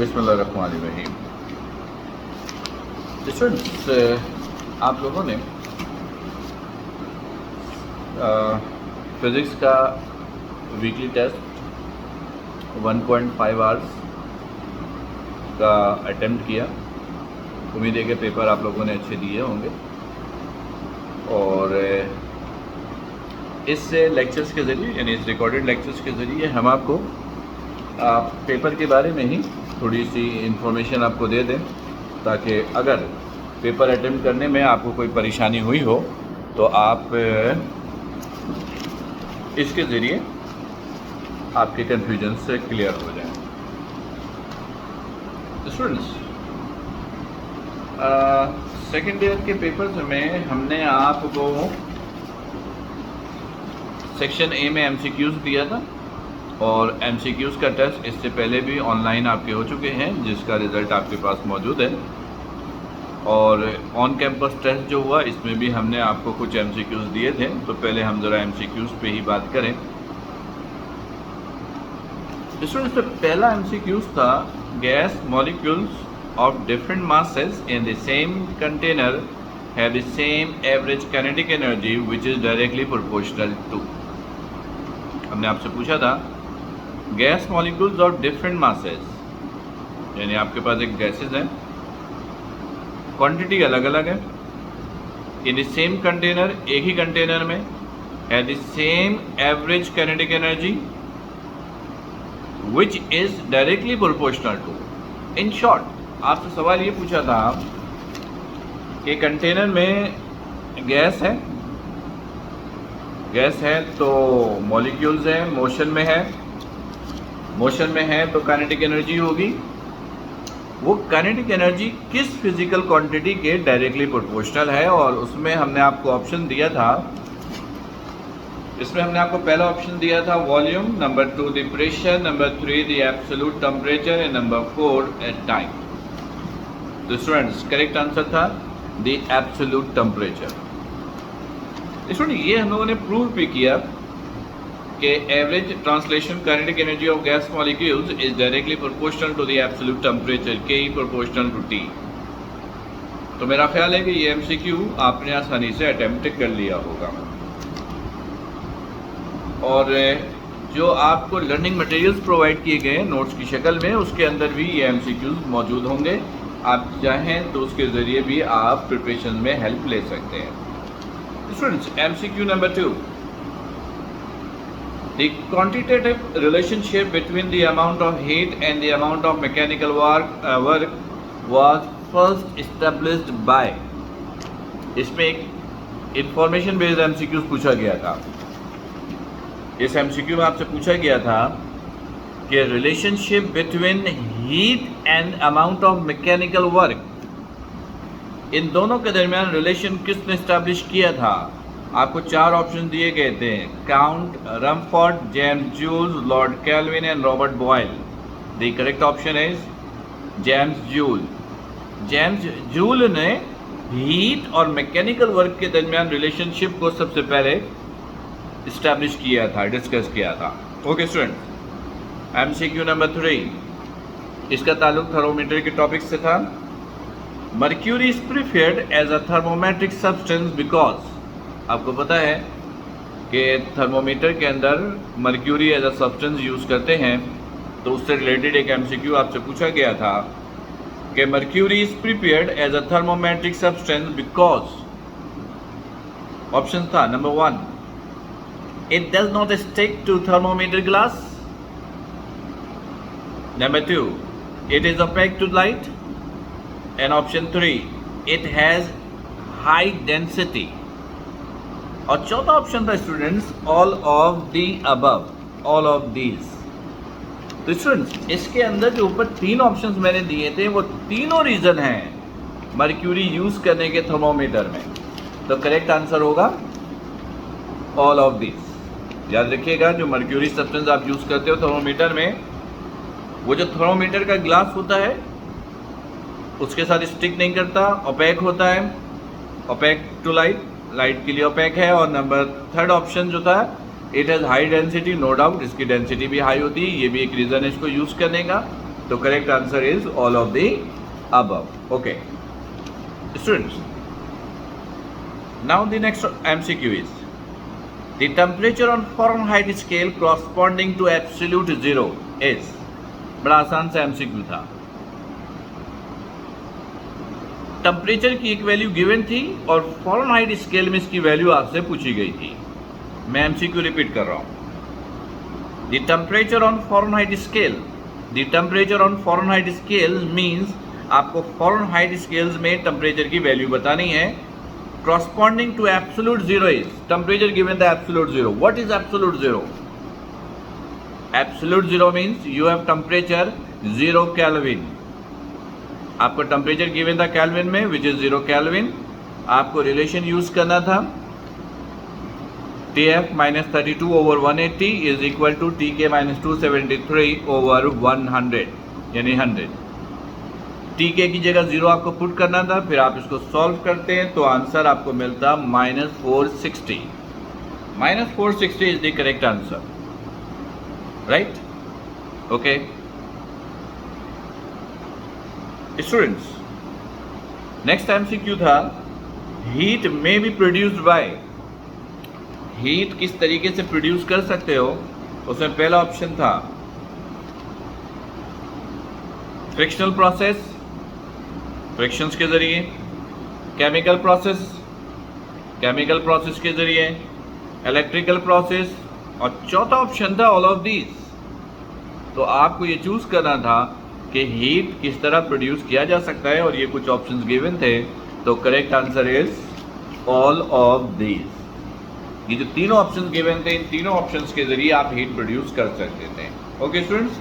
बिस्मिल्लाहिर्रहमानिर्रहीम। स्टूडेंट्स, आप लोगों ने फिज़िक्स का वीकली टेस्ट 1.5 आवर्स का अटेम्प्ट किया। उम्मीद है कि पेपर आप लोगों ने अच्छे दिए होंगे और इस लेक्चर्स के ज़रिए यानी इस रिकॉर्डेड लेक्चर्स के ज़रिए हम आपको पेपर के बारे में ही थोड़ी सी इंफॉर्मेशन आपको दे दें, ताकि अगर पेपर अटेम्प्ट करने में आपको कोई परेशानी हुई हो तो आप इसके ज़रिए आपके कन्फ्यूजन से क्लियर हो जाएं। स्टूडेंट्स, सेकेंड ईयर के पेपर्स में हमने आपको सेक्शन ए में एमसीक्यूज़ दिया था और एमसीक्यूज़ का टेस्ट इससे पहले भी ऑनलाइन आपके हो चुके हैं, जिसका रिज़ल्ट आपके पास मौजूद है। और ऑन कैंपस टेस्ट जो हुआ इसमें भी हमने आपको कुछ एमसीक्यूज़ दिए थे, तो पहले हम ज़रा एमसीक्यूज़ पे ही बात करें। स्टूडेंट्स, तो पहला एमसीक्यूज़ था gas molecules of different masses in the same container have the same average kinetic energy which is directly proportional to. हमने आपसे पूछा था gas molecules of different masses, यानी आपके पास एक गैसेस हैं, क्वांटिटी अलग अलग है, इन द सेम कंटेनर, एक ही कंटेनर में, है the same average kinetic energy which is directly proportional to. In short आपसे सवाल ये पूछा था कि कंटेनर में गैस है तो मॉलिक्यूल्स हैं, मोशन में है तो काइनेटिक एनर्जी होगी। वो काइनेटिक एनर्जी किस फिजिकल क्वांटिटी के डायरेक्टली प्रोपोर्शनल है, और उसमें हमने आपको ऑप्शन दिया था। इसमें हमने आपको पहला ऑप्शन दिया था volume, number 2 the pressure, number 3 the absolute temperature and number 4 at time. तो स्टूडेंट्स, करेक्ट आंसर था द एब्सोल्यूट टेम्परेचर। स्टूडेंट, ये हम लोगों ने प्रूव भी किया कि average translation kinetic energy of gas molecules is directly proportional to the absolute temperature, के प्रोपोर्शनल टू टी। तो मेरा ख्याल है कि ये एमसीक्यू आपने आसानी से अटेम्प्ट कर लिया होगा। और जो आपको लर्निंग मटेरियल्स प्रोवाइड किए गए हैं नोट्स की शक्ल में, उसके अंदर भी ये एमसीक्यूज मौजूद होंगे। आप चाहें तो उसके ज़रिए भी आप प्रिपरेशन में हेल्प ले सकते हैं। Students, MCQ number 2, the quantitative relationship between the amount of heat and the amount of mechanical work was first established by। इसमें एक इंफॉर्मेशन बेस्ड एमसीक्यूज पूछा गया था। इस एमसीक्यू में आपसे पूछा गया था कि relationship between heat and amount of mechanical work, इन दोनों के दरमियान रिलेशन किसने इस्टेब्लिश किया था। आपको 4 ऑप्शन दिए गए थे, count, Rumford, James Joule, Lord Kelvin and Robert Boyle. The correct option is James Joule. James Joule ने हीट और मैकेनिकल वर्क के दरमियान रिलेशनशिप को सबसे पहले इस्टेब्लिश किया था, डिस्कस किया था। ओके स्टूडेंट, एमसीक्यू नंबर 3, इसका ताल्लुक थर्मोमीटर के टॉपिक से था। Mercury is preferred as a thermometric substance because. आपको पता है कि थर्मोमीटर के अंदर mercury as a substance use करते हैं, तो उससे रिलेटेड एक एमसीक्यू आपसे पूछा गया था कि mercury is prepared as a thermometric substance because. Option था number 1, it does not stick to thermometer glass, number 2, it is opaque to light, and option 3, it has high density. और चौथा option था students all of the above, all of these. तो students, इसके अंदर जो ऊपर 3 options मैंने दिए थे वो तीनों रीजन हैं मर्क्यूरी यूज करने के थर्मोमीटर में। तो करेक्ट आंसर होगा ऑल ऑफ दीज। याद रखिएगा, जो मर्क्यूरी सब्सटेंस आप यूज करते हो थर्मोमीटर में, वो जो थर्मोमीटर का ग्लास होता है उसके साथ स्टिक नहीं करता, ओपेक होता है, ओपेक टू लाइट, लाइट के लिए ओपेक है। और नंबर 3 ऑप्शन जो था, it has high density, no doubt इसकी डेंसिटी भी हाई होती है, ये भी एक रीज़न है इसको यूज़ करने का। तो correct answer is all of the above. Okay students, now the next MCQ is the temperature on Fahrenheit scale corresponding to absolute zero is. बड़ा आसान सा MCQ था. टेम्परेचर की एक वैल्यू गिवन थी और फ़ारेनहाइट स्केल में इसकी वैल्यू आपसे पूछी गई थी. मैं MCQ रिपीट कर रहा हूँ. The temperature on Fahrenheit scale, the temperature on Fahrenheit scale means आपको फ़ारेनहाइट स्केल्स में टेम्परेचर की वैल्यू बतानी है. Corresponding to absolute zero is temperature given the absolute zero. What is absolute zero? Absolute zero means you have temperature 0 Kelvin. आपको temperature given था kelvin में which is 0 kelvin. आपको relation use करना था TF - 32 over 180 is equal to TK - 273 over 100 यानी 100. TK की जगह 0 आपको पुट करना था. फिर आप इसको सॉल्व करते हैं तो आंसर आपको मिलता -460. -460 is the correct answer. Right. Okay students, next MCQ था heat may be produced by. Heat किस तरीके से प्रोड्यूस कर सकते हो. उसमें पहला ऑप्शन था फ्रिक्शनल प्रोसेस, फ्रिक्शंस के जरिए, केमिकल प्रोसेस, केमिकल प्रोसेस के जरिए, इलेक्ट्रिकल प्रोसेस, और चौथा ऑप्शन था ऑल ऑफ दीज. तो आपको ये चूज करना था कि हीट किस तरह प्रोड्यूस किया जा सकता है और ये कुछ ऑप्शंस गिवन थे. तो correct answer is all of these. ये जो तीनों ऑप्शंस गिवन थे, इन तीनों ऑप्शंस के जरिए आप हीट प्रोड्यूस कर सकते थे. ओके स्टूडेंट्स,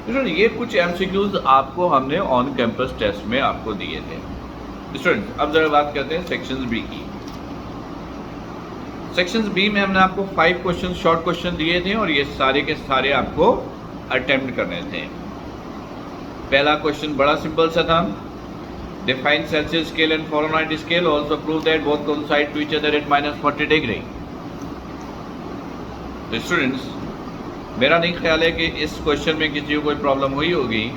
ये कुछ MCQs आपको हमने ऑन कैंपस टेस्ट में आपको दिए थे. स्टूडेंट्स, अब जरा बात करते हैं सेक्शंस बी की. सेक्शंस बी में हमने आपको 5 क्वेश्चन शॉर्ट क्वेश्चन दिए थे और ये सारे के सारे आपको अटेम्प्ट करने थे. पहला क्वेश्चन बड़ा सिंपल सा था. Define Celsius scale and Fahrenheit scale, also prove that both coincide to each other at -40 degree. तो स्टूडेंट्स, मेरा नहीं ख्याल है कि इस क्वेश्चन में किसी को कोई प्रॉब्लम हुई होगी.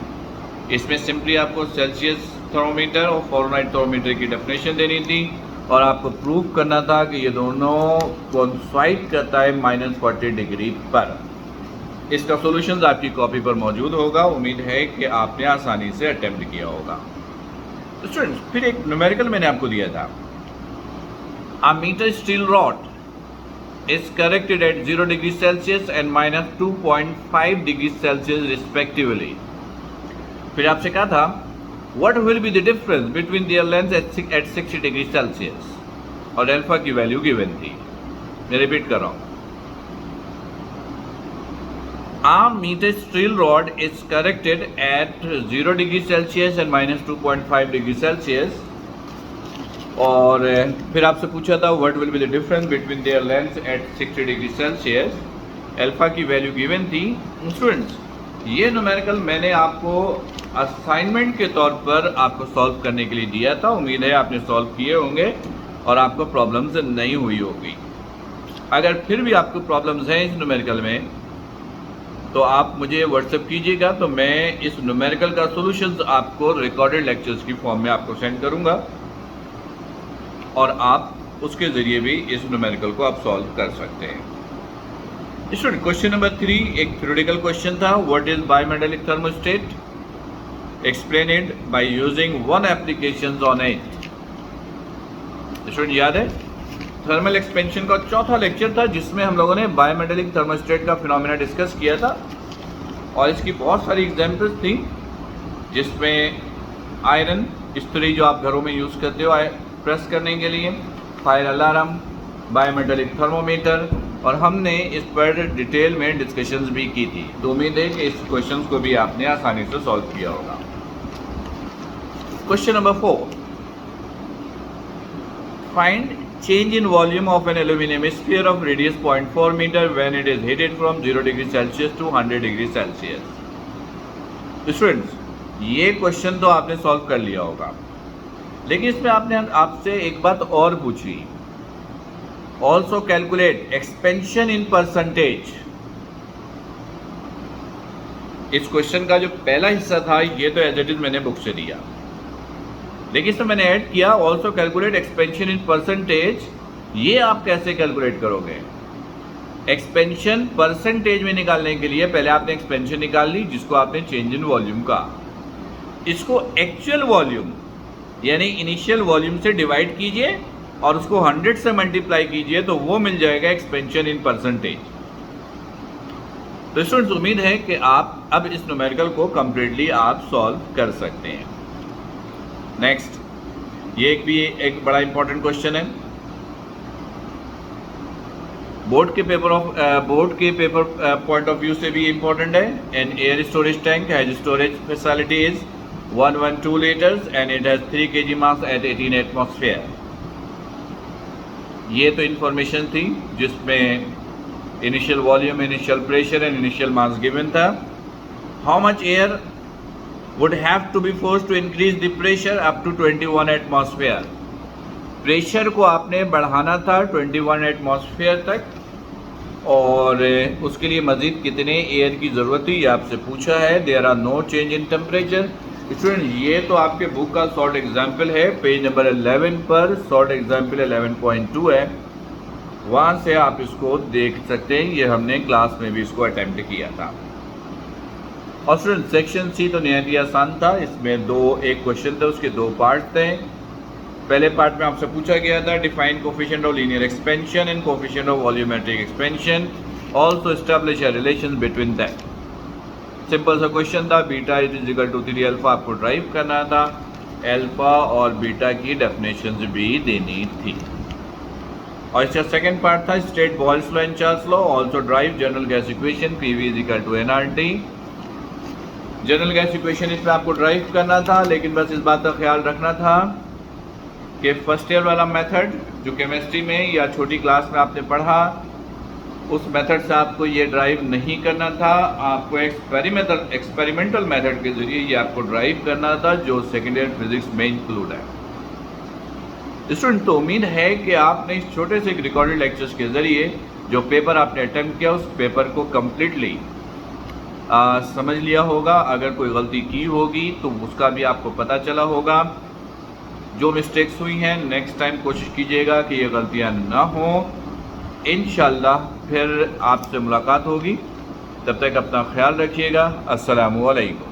इसमें सिंपली आपको सेल्सियस थर्मोमीटर और फ़ारेनहाइट थर्मोमीटर की डेफिनेशन देनी थी और आपको प्रूव करना था कि ये दोनों कोइंसाइड करता है -40 डिग्री पर. इसका सॉल्यूशंस आपकी कॉपी पर मौजूद होगा. उम्मीद है कि आपने आसानी से अटेम्प्ट किया होगा. स्टूडेंट्स, फिर एक न्यूमेरिकल मैंने आपको दिया था. A metre steel rod is corrected at 0 degrees Celsius and -2.5 degrees Celsius respectively. फिर आपसे कहा था what will be the difference between their lengths at 60 degrees Celsius और अल्फा की वैल्यू गिवन थी. मैं रिपीट कर रहा हूँ. A meter steel rod is corrected at 0 degrees Celsius and -2.5 degrees Celsius. और फिर आपसे पूछा था what will be the difference between their lengths at 60 degree Celsius. Alpha की वैल्यू गिवन थी. स्टूडेंट्स, ये न्यूमेरिकल मैंने आपको असाइनमेंट के तौर पर आपको सॉल्व करने के लिए दिया था. उम्मीद है आपने सॉल्व किए होंगे और आपको प्रॉब्लम्स नहीं हुई होगी. अगर फिर भी आपको प्रॉब्लम्स हैं इस न्यूमेरिकल में तो आप मुझे व्हाट्सएप कीजिएगा. तो मैं इस न्यूमेरिकल का सॉल्यूशंस आपको रिकॉर्डेड लेक्चर्स की फॉर्म में आपको सेंड करूँगा और आप उसके ज़रिए भी इस न्यूमेरिकल को आप सॉल्व कर सकते हैं. स्टूडेंट, क्वेश्चन नंबर 3 एक थ्योरेटिकल क्वेश्चन था. What is bimetallic thermostat? Explain it by using 1 applications on it. Student, याद है थर्मल एक्सपेंशन का चौथा लेक्चर था जिसमें हम लोगों ने बायोमेटालिक थर्मोस्टेट का फिनोमेना डिस्कस किया था और इसकी बहुत सारी एग्जाम्पल्स थी जिसमें आयरन इस्त्री जो आप घरों में यूज़ करते हो प्रेस करने के लिए, फायर अलार्म, बायोमेटालिक थर्मोमीटर, और हमने इस पर डिटेल में डिस्कशंस भी की थी. तो उम्मीद है कि इस क्वेश्चंस को भी आपने आसानी से सॉल्व किया होगा. Question number 4, find change in volume of an aluminium sphere of radius 0.4 metre when it is heated from 0 degree Celsius to 100 degree Celsius. Students, ये क्वेश्चन तो आपने सॉल्व कर लिया होगा, लेकिन इसमें आपने आपसे एक बात और पूछी. Also calculate expansion in percentage. इस क्वेश्चन का जो पहला हिस्सा था ये तो एज इट इज मैंने बुक से दिया, लेकिन इसमें मैंने ऐड किया also calculate expansion in percentage. ये आप कैसे कैलकुलेट करोगे? एक्सपेंशन परसेंटेज में निकालने के लिए पहले आपने एक्सपेंशन निकाल ली जिसको आपने चेंज इन वॉल्यूम का, इसको एक्चुअल वॉल्यूम यानी इनिशियल वॉल्यूम से डिवाइड कीजिए और उसको 100 से मल्टीप्लाई कीजिए तो वो मिल जाएगा एक्सपेंशन इन परसेंटेज। तो स्टूडेंट्स उम्मीद है कि आप अब इस न्यूमेरिकल को कंप्लीटली आप सॉल्व कर सकते हैं। नेक्स्ट, ये एक बड़ा इंपॉर्टेंट क्वेश्चन है, बोर्ड के पेपर पॉइंट ऑफ व्यू से भी इंपॉर्टेंट है। An air storage tank has storage facility is 112 liters and it has 3 kg mass at 18 atmosphere। ये तो इंफॉर्मेशन थी जिसमें initial volume, initial pressure and initial mass given था। How much air would have to be forced to increase the pressure up to 21 atmosphere. Pressure को आपने बढ़ाना था 21 atmosphere तक, और उसके लिए मज़ीद कितने एयर की ज़रूरत थी ये आपसे पूछा है। There are no change in temperature. Student ये तो आपके बुक का शॉर्ट एग्जाम्पल है, पेज नंबर 11 पर शॉर्ट एग्जाम्पल 11.2 है, वहाँ से आप इसको देख सकते हैं। ये हमने क्लास में भी इसको अटेम्प्ट किया था। और स्टूडेंट सेक्शन सी तो नहायत ही आसान था, इसमें एक क्वेश्चन था, उसके 2 पार्ट थे। पहले पार्ट में आपसे पूछा गया था define coefficient of linear expansion and coefficient of volumetric expansion, also establish a relation between that. Simple सा क्वेश्चन था, beta is equal to 3 alpha आपको ड्राइव करना था, अल्फा और बीटा की डेफिनेशंस भी देनी थी। और इसका सेकंड पार्ट था state Boyle's law and Charles law, also derive general gas equation PV is equal to NRT. General gas equation इसमें आपको ड्राइव करना था, लेकिन बस इस बात का ख्याल रखना था कि फर्स्ट ईयर वाला मेथड जो केमिस्ट्री में या छोटी क्लास में आपने पढ़ा उस मेथड से आपको ये ड्राइव नहीं करना था, आपको एक्सपेरिमेंटल मेथड के जरिए ये आपको ड्राइव करना था जो सेकेंड ईयर फिजिक्स में इंक्लूड है। स्टूडेंट तो उम्मीद है कि आपने इस छोटे से रिकॉर्डेड लेक्चर्स के जरिए जो पेपर आपने अटेम्प्ट किया उस पेपर को कम्प्लीटली समझ लिया होगा। अगर कोई गलती की होगी तो उसका भी आपको पता चला होगा। जो मिस्टेक्स हुई हैं नेक्स्ट टाइम कोशिश कीजिएगा कि ये गलतियां ना हो। इंशाल्लाह फिर आपसे मुलाकात होगी, तब तक अपना ख्याल रखिएगा। अस्सलामु अलैकुम।